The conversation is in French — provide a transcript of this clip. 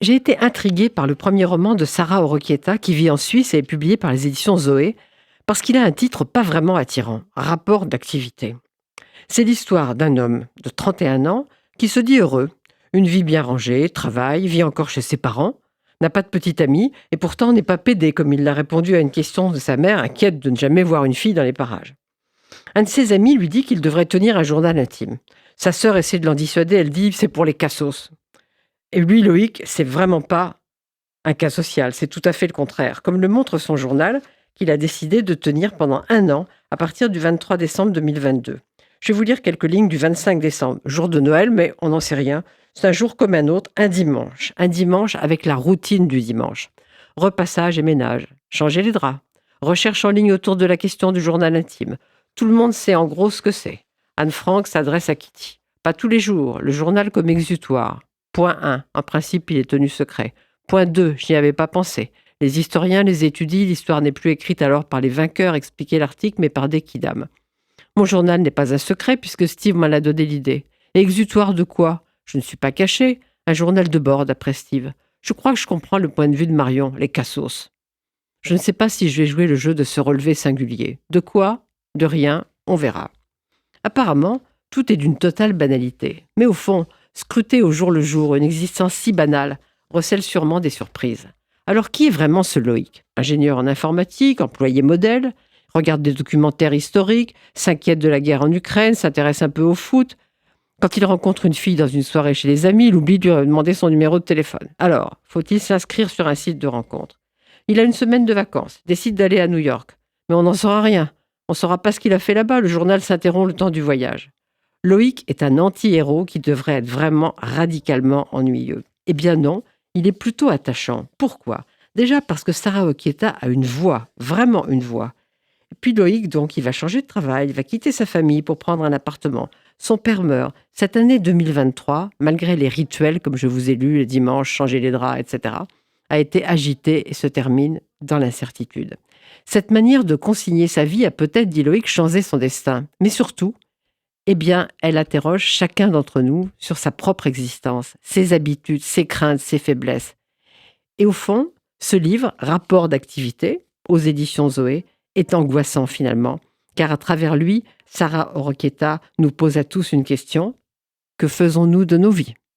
J'ai été intriguée par le premier roman de Sarah Oroquieta qui vit en Suisse et est publié par les éditions Zoé parce qu'il a un titre pas vraiment attirant, Rapport d'activité. C'est l'histoire d'un homme de 31 ans qui se dit heureux, une vie bien rangée, travaille, vit encore chez ses parents, n'a pas de petite amie et pourtant n'est pas pédé comme il l'a répondu à une question de sa mère inquiète de ne jamais voir une fille dans les parages. Un de ses amis lui dit qu'il devrait tenir un journal intime. Sa sœur essaie de l'en dissuader, elle dit c'est pour les cassos. Et lui, Loïc, c'est vraiment pas un cas social, c'est tout à fait le contraire, comme le montre son journal qu'il a décidé de tenir pendant un an à partir du 23 décembre 2022. Je vais vous lire quelques lignes du 25 décembre, jour de Noël, mais on n'en sait rien. C'est un jour comme un autre, un dimanche avec la routine du dimanche. Repassage et ménage, changer les draps, recherche en ligne autour de la question du journal intime. Tout le monde sait en gros ce que c'est. Anne Frank s'adresse à Kitty. Pas tous les jours, le journal comme exutoire. Point 1, en principe il est tenu secret. Point 2, je n'y avais pas pensé. Les historiens les étudient, l'histoire n'est plus écrite alors par les vainqueurs, expliquait l'article, mais par des quidam. Mon journal n'est pas un secret puisque Steve m'en a donné l'idée. Et exutoire de quoi? Je ne suis pas caché. Un journal de bord, d'après Steve. Je crois que je comprends le point de vue de Marion, les cassos. Je ne sais pas si je vais jouer le jeu de se relever singulier. De quoi? De rien, on verra. Apparemment, tout est d'une totale banalité. Mais au fond, scruter au jour le jour une existence si banale recèle sûrement des surprises. Alors qui est vraiment ce Loïc? Ingénieur en informatique, employé modèle, regarde des documentaires historiques, s'inquiète de la guerre en Ukraine, s'intéresse un peu au foot. Quand il rencontre une fille dans une soirée chez les amis, il oublie de lui demander son numéro de téléphone. Alors, faut-il s'inscrire sur un site de rencontre? Il a une semaine de vacances, décide d'aller à New York. Mais on n'en saura rien. On ne saura pas ce qu'il a fait là-bas, le journal s'interrompt le temps du voyage. Loïc est un anti-héros qui devrait être vraiment radicalement ennuyeux. Eh bien non, il est plutôt attachant. Pourquoi? Déjà parce que Sarah Okieta a une voix, vraiment une voix. Et puis Loïc, donc, il va changer de travail, il va quitter sa famille pour prendre un appartement. Son père meurt. Cette année 2023, malgré les rituels, comme je vous ai lu, les dimanches, changer les draps, etc., a été agitée et se termine dans l'incertitude. Cette manière de consigner sa vie a peut-être, dit Loïc, changé son destin. Mais surtout, eh bien, elle interroge chacun d'entre nous sur sa propre existence, ses habitudes, ses craintes, ses faiblesses. Et au fond, ce livre, Rapport d'activité, aux éditions Zoé, est angoissant finalement, car à travers lui, Sarah Oroquieta nous pose à tous une question. Que faisons-nous de nos vies?